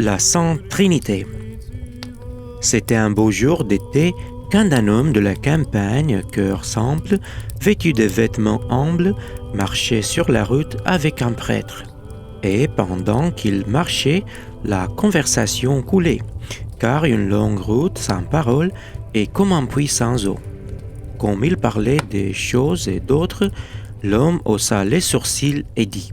La Sainte Trinité. C'était un beau jour d'été quand un homme de la campagne, cœur simple, vêtu de vêtements humbles, marchait sur la route avec un prêtre. Et pendant qu'il marchait, la conversation coulait, car une longue route sans parole est comme un puits sans eau. Comme il parlait des choses et d'autres, l'homme haussa les sourcils et dit :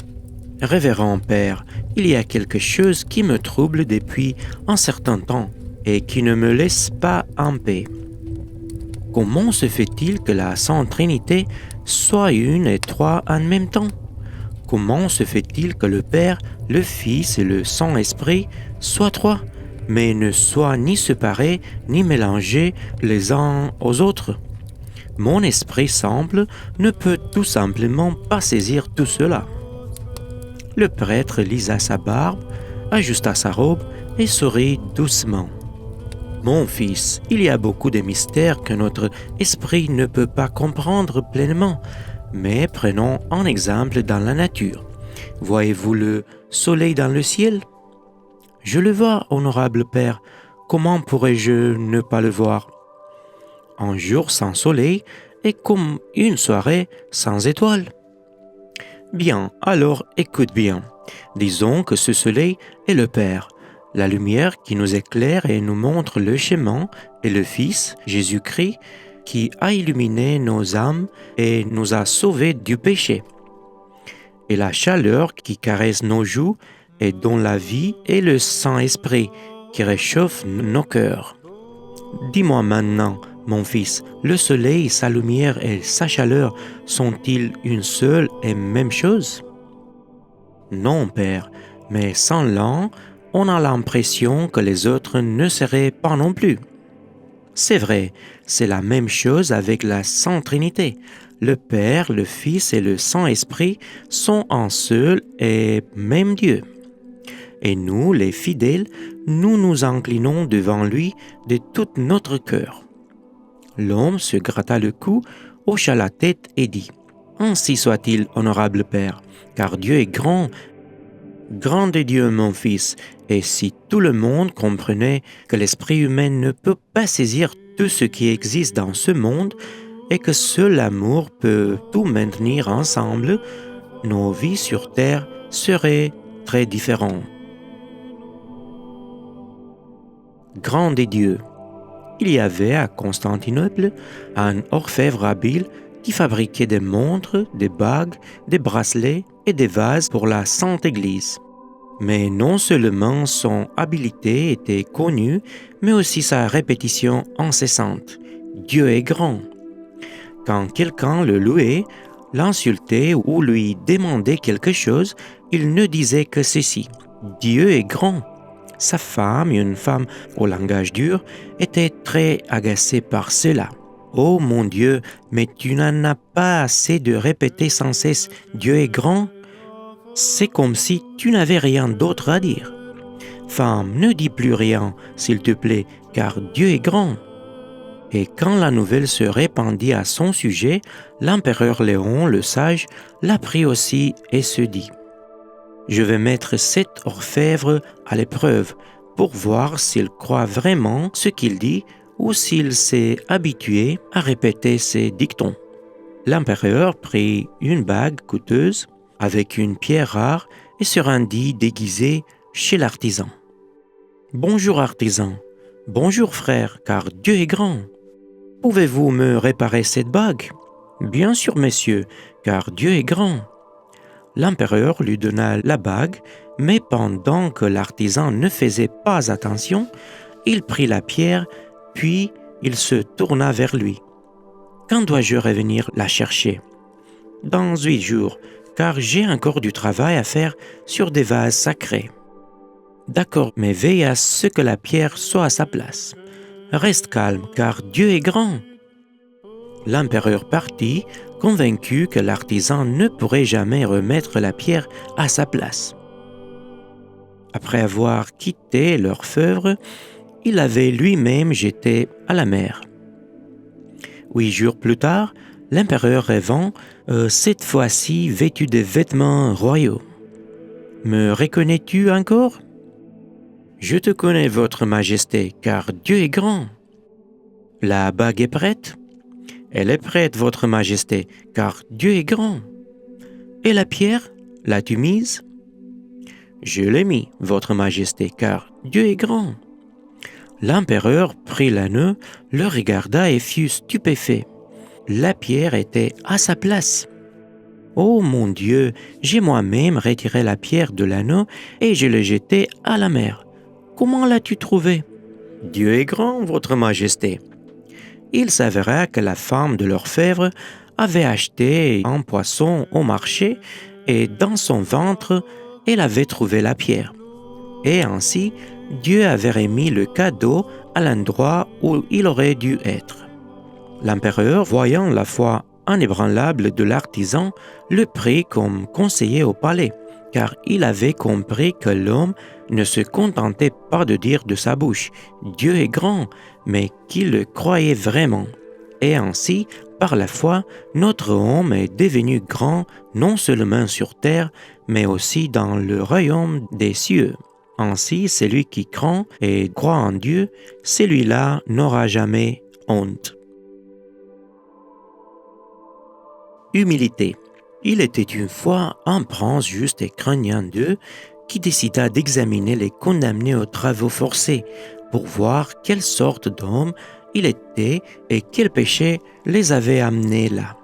« Révérend Père, il y a quelque chose qui me trouble depuis un certain temps et qui ne me laisse pas en paix. Comment se fait-il que la Sainte Trinité soit une et trois en même temps ? Comment se fait-il que le Père, le Fils et le Saint-Esprit soient trois, mais ne soient ni séparés ni mélangés les uns aux autres ? Mon esprit simple ne peut tout simplement pas saisir tout cela. » Le prêtre lisa sa barbe, ajusta sa robe et sourit doucement. « Mon fils, il y a beaucoup de mystères que notre esprit ne peut pas comprendre pleinement, mais prenons un exemple dans la nature. Voyez-vous le soleil dans le ciel ? Je le vois, honorable Père. Comment pourrais-je ne pas le voir ? Un jour sans soleil est comme une soirée sans étoiles. Bien, alors écoute bien. Disons que ce soleil est le Père, la lumière qui nous éclaire et nous montre le chemin, et le Fils, Jésus-Christ, qui a illuminé nos âmes et nous a sauvés du péché. Et la chaleur qui caresse nos joues et dont la vie est le Saint-Esprit qui réchauffe nos cœurs. Dis-moi maintenant, mon fils, le soleil, sa lumière et sa chaleur sont-ils une seule et même chose ? Non, Père, mais sans l'un, on a l'impression que les autres ne seraient pas non plus. C'est vrai, c'est la même chose avec la Sainte Trinité. Le Père, le Fils et le Saint-Esprit sont un seul et même Dieu. Et nous, les fidèles, nous nous inclinons devant lui de tout notre cœur. L'homme se gratta le cou, hocha la tête et dit : « Ainsi soit-il, honorable Père, car Dieu est grand. Grand est Dieu, mon fils, et si tout le monde comprenait que l'esprit humain ne peut pas saisir tout ce qui existe dans ce monde et que seul l'amour peut tout maintenir ensemble, nos vies sur terre seraient très différentes. » Grand est Dieu. Il y avait à Constantinople un orfèvre habile qui fabriquait des montres, des bagues, des bracelets et des vases pour la Sainte Église. Mais non seulement son habileté était connue, mais aussi sa répétition incessante. Dieu est grand. Quand quelqu'un le louait, l'insultait ou lui demandait quelque chose, il ne disait que ceci : Dieu est grand. Sa femme, une femme au langage dur, était très agacée par cela. « Oh mon Dieu, mais tu n'en as pas assez de répéter sans cesse « Dieu est grand ?» C'est comme si tu n'avais rien d'autre à dire. Femme, ne dis plus rien, s'il te plaît, car Dieu est grand. » Et quand la nouvelle se répandit à son sujet, l'empereur Léon, le sage, l'apprit aussi et se dit : « Je vais mettre cet orfèvre à l'épreuve pour voir s'il croit vraiment ce qu'il dit ou s'il s'est habitué à répéter ses dictons. » L'empereur prit une bague coûteuse avec une pierre rare et se rendit déguisé chez l'artisan. « Bonjour artisan, bonjour frère, car Dieu est grand. Pouvez-vous me réparer cette bague ? » ?»« Bien sûr, messieurs, car Dieu est grand. » L'empereur lui donna la bague, mais pendant que l'artisan ne faisait pas attention, il prit la pierre, puis il se tourna vers lui. « Quand dois-je revenir la chercher ? » ?»« Dans 8 jours, car j'ai encore du travail à faire sur des vases sacrés. »« D'accord, mais veille à ce que la pierre soit à sa place. Reste calme, car Dieu est grand. » L'empereur partit, convaincu que l'artisan ne pourrait jamais remettre la pierre à sa place. Après avoir quitté l'orfèvre, il l'avait lui-même jeté à la mer. 8 jours plus tard, l'empereur revint, cette fois-ci vêtu de vêtements royaux. « Me reconnais-tu encore ? » Je te connais, votre majesté, car Dieu est grand. La bague est prête? Elle est prête, votre majesté, car Dieu est grand. Et la pierre, l'as-tu mise? Je l'ai mis, votre majesté, car Dieu est grand. L'empereur prit l'anneau, le regarda et fut stupéfait. La pierre était à sa place. Oh mon Dieu, j'ai moi-même retiré la pierre de l'anneau et je l'ai jetée à la mer. Comment l'as-tu trouvée? Dieu est grand, votre majesté. Il s'avéra que la femme de l'orfèvre avait acheté un poisson au marché et dans son ventre, elle avait trouvé la pierre. Et ainsi, Dieu avait remis le cadeau à l'endroit où il aurait dû être. L'empereur, voyant la foi inébranlable de l'artisan, le prit comme conseiller au palais, car il avait compris que l'homme ne se contentait pas de dire de sa bouche « Dieu est grand », mais qu'il le croyait vraiment. Et ainsi, par la foi, notre homme est devenu grand non seulement sur terre, mais aussi dans le royaume des cieux. Ainsi, celui qui craint et croit en Dieu, celui-là n'aura jamais honte. Humilité. Il était une fois un prince juste et craignant Dieu qui décida d'examiner les condamnés aux travaux forcés pour voir quelle sorte d'homme il était et quel péché les avait amenés là.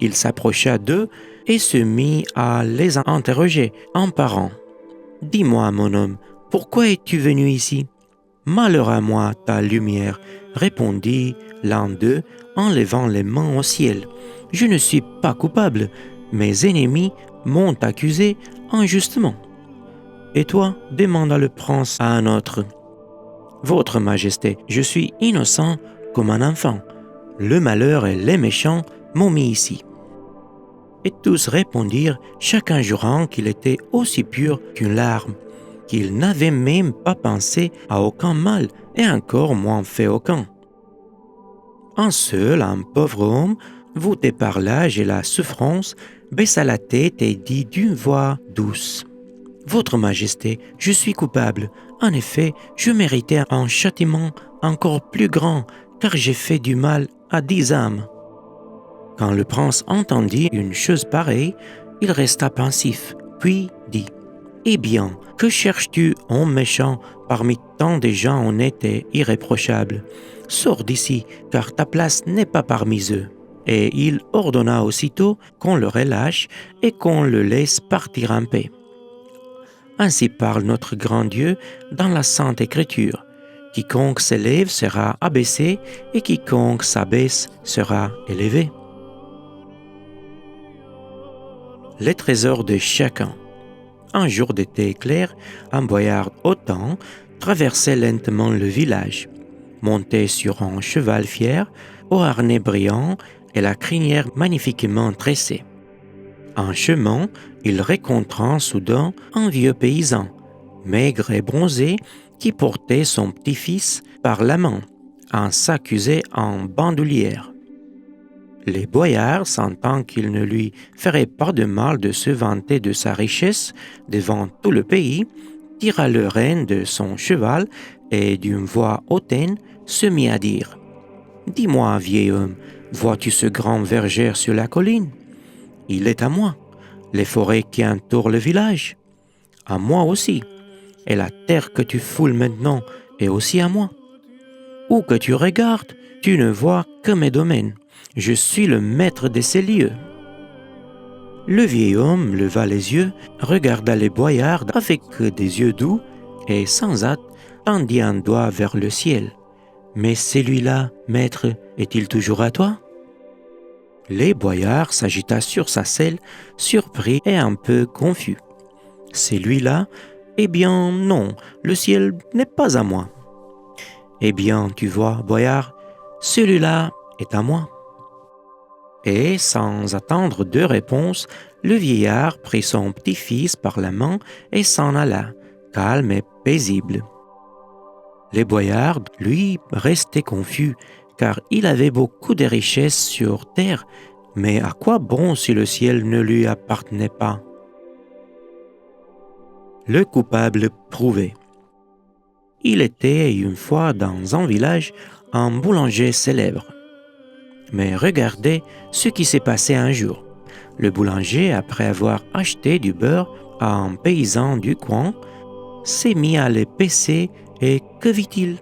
Il s'approcha d'eux et se mit à les interroger un par un. « Dis-moi, mon homme, pourquoi es-tu venu ici ?»« Malheur à moi, ta lumière, répondit l'un d'eux en levant les mains au ciel. Je ne suis pas coupable, mes ennemis m'ont accusé injustement. Et toi, demanda le prince à un autre. Votre majesté, je suis innocent comme un enfant. Le malheur et les méchants m'ont mis ici. Et tous répondirent, chacun jurant qu'il était aussi pur qu'une larme, qu'il n'avait même pas pensé à aucun mal et encore moins fait aucun. Un seul, un pauvre homme, voûté par l'âge et la souffrance, baissa la tête et dit d'une voix douce « Votre Majesté, je suis coupable. En effet, je méritais un châtiment encore plus grand, car j'ai fait du mal à 10 âmes. » Quand le prince entendit une chose pareille, il resta pensif, puis dit « Eh bien, que cherches-tu, homme méchant, parmi tant de gens honnêtes et irréprochables? Sors d'ici, car ta place n'est pas parmi eux. » Et il ordonna aussitôt qu'on le relâche et qu'on le laisse partir en paix. Ainsi parle notre grand Dieu dans la Sainte Écriture. Quiconque s'élève sera abaissé et quiconque s'abaisse sera élevé. Les trésors de chacun. Un jour d'été clair, un boyard hautain traversait lentement le village. Monté sur un cheval fier, au harnais brillant et la crinière magnifiquement tressée. En chemin, il rencontra soudain un vieux paysan, maigre et bronzé, qui portait son petit-fils par la main, en s'accusait en bandoulière. Les boyards, sentant qu'il ne lui ferait pas de mal de se vanter de sa richesse devant tout le pays, tira le renne de son cheval et d'une voix hautaine se mit à dire « Dis-moi, vieil homme, vois-tu ce grand verger sur la colline? Il est à moi. Les forêts qui entourent le village? À moi aussi. Et la terre que tu foules maintenant est aussi à moi. Où que tu regardes, tu ne vois que mes domaines. Je suis le maître de ces lieux. » Le vieil homme leva les yeux, regarda les boyards avec des yeux doux et sans hâte tendit un doigt vers le ciel. « Mais celui-là, maître, est-il toujours à toi ?» Les boyards s'agita sur sa selle, surpris et un peu confus. « Celui-là? Eh bien, non, le ciel n'est pas à moi. »« Eh bien, tu vois, boyard, celui-là est à moi. » Et sans attendre de réponse, le vieillard prit son petit-fils par la main et s'en alla, calme et paisible. Les boyards, lui, restaient confus, car il avait beaucoup de richesses sur terre, mais à quoi bon si le ciel ne lui appartenait pas? Le coupable prouvé. Il était une fois dans un village un boulanger célèbre. Mais regardez ce qui s'est passé un jour. Le boulanger, après avoir acheté du beurre à un paysan du coin, s'est mis à le peser et que vit-il?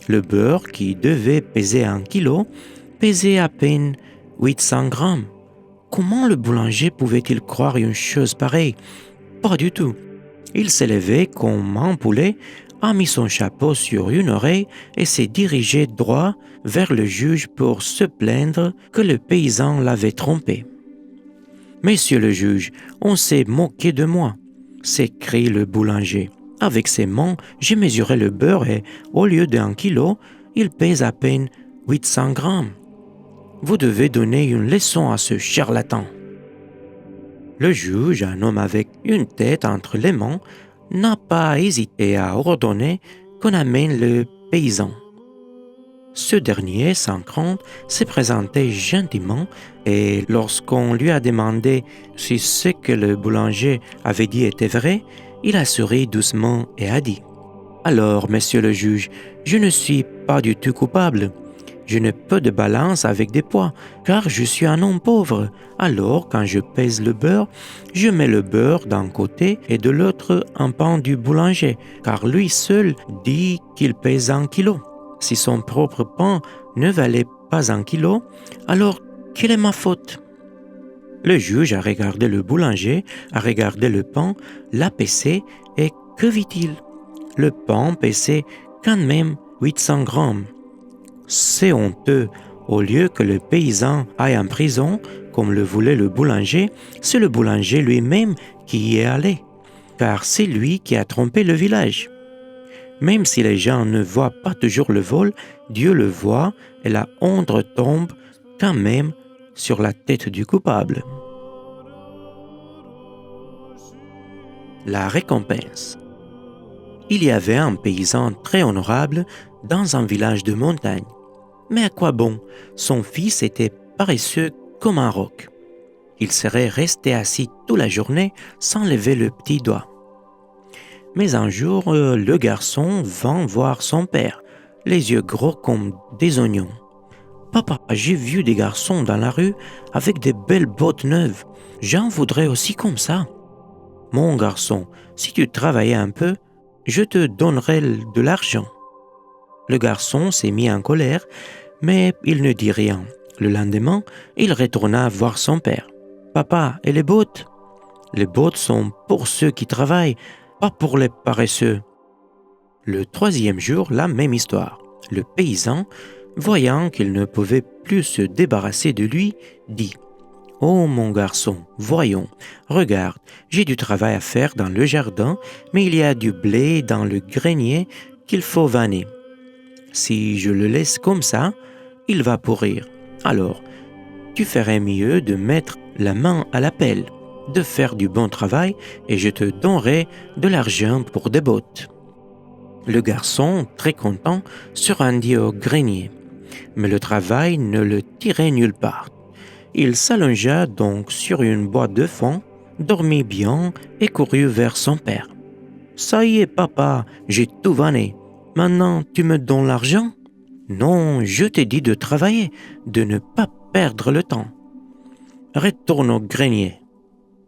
Le beurre, qui devait peser 1 kilo, pesait à peine 800 grammes. Comment le boulanger pouvait-il croire une chose pareille? Pas du tout. Il s'est levé comme un poulet, a mis son chapeau sur une oreille et s'est dirigé droit vers le juge pour se plaindre que le paysan l'avait trompé. « Monsieur le juge, on s'est moqué de moi », s'écrie le boulanger. « Avec ses mains, j'ai mesuré le beurre et, au lieu d'1 kilo, il pèse à peine 800 grammes. Vous devez donner une leçon à ce charlatan. » Le juge, un homme avec une tête entre les mains, n'a pas hésité à ordonner qu'on amène le paysan. Ce dernier, sans crainte, s'est présenté gentiment et lorsqu'on lui a demandé si ce que le boulanger avait dit était vrai, il a souri doucement et a dit « Alors, monsieur le juge, je ne suis pas du tout coupable. Je n'ai peu de balance avec des poids, car je suis un homme pauvre. Alors, quand je pèse le beurre, je mets le beurre d'un côté et de l'autre un pain du boulanger, car lui seul dit qu'il pèse 1 kilo. Si son propre pain ne valait pas 1 kilo, alors quelle est ma faute? » Le juge a regardé le boulanger, a regardé le pain, l'a pesé, et que vit-il? Le pain pesait quand même 800 grammes. C'est honteux. Au lieu que le paysan aille en prison, comme le voulait le boulanger, c'est le boulanger lui-même qui y est allé, car c'est lui qui a trompé le village. Même si les gens ne voient pas toujours le vol, Dieu le voit et la honte tombe quand même sur la tête du coupable. La récompense. Il y avait un paysan très honorable dans un village de montagne. Mais à quoi bon? Son fils était paresseux comme un roc. Il serait resté assis toute la journée sans lever le petit doigt. Mais un jour, le garçon vint voir son père, les yeux gros comme des oignons. « Papa, j'ai vu des garçons dans la rue avec des belles bottes neuves. J'en voudrais aussi comme ça. »« Mon garçon, si tu travaillais un peu, je te donnerais de l'argent. » Le garçon s'est mis en colère, mais il ne dit rien. Le lendemain, il retourna voir son père. « Papa, et les bottes? »« Les bottes sont pour ceux qui travaillent, pas pour les paresseux. » Le 3e jour, la même histoire. Le paysan, voyant qu'il ne pouvait plus se débarrasser de lui, dit « Oh mon garçon, voyons, regarde, j'ai du travail à faire dans le jardin, mais il y a du blé dans le grenier qu'il faut vanner. Si je le laisse comme ça, il va pourrir. Alors, tu ferais mieux de mettre la main à la pelle, de faire du bon travail et je te donnerai de l'argent pour des bottes. » Le garçon, très content, se rendit au grenier, mais le travail ne le tirait nulle part. Il s'allongea donc sur une boîte de foin, dormit bien et courut vers son père. « Ça y est, papa, j'ai tout vanné. Maintenant, tu me donnes l'argent? »« Non, je t'ai dit de travailler, de ne pas perdre le temps. Retourne au grenier. »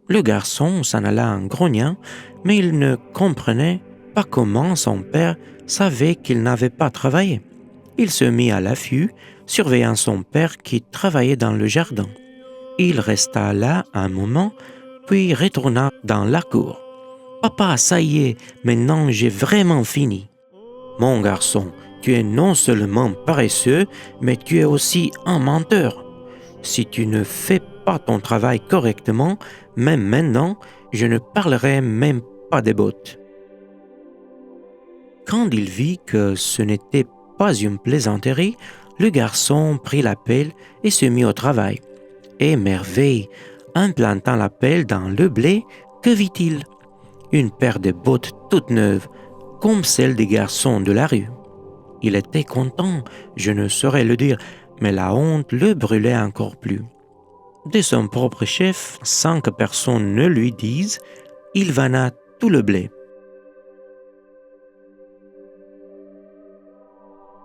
Le garçon s'en alla en grognant, mais il ne comprenait pas comment son père savait qu'il n'avait pas travaillé. Il se mit à l'affût, surveillant son père qui travaillait dans le jardin. Il resta là un moment, puis retourna dans la cour. « Papa, ça y est, maintenant j'ai vraiment fini. »« Mon garçon, tu es non seulement paresseux, mais tu es aussi un menteur. Si tu ne fais pas ton travail correctement, même maintenant, je ne parlerai même pas des bottes. » Quand il vit que ce n'était pas une plaisanterie, le garçon prit la pelle et se mit au travail. Et merveille, en plantant la pelle dans le blé, que vit-il? Une paire de bottes toutes neuves, comme celles des garçons de la rue. Il était content, je ne saurais le dire, mais la honte le brûlait encore plus. De son propre chef, sans que personne ne lui dise, il vanna tout le blé.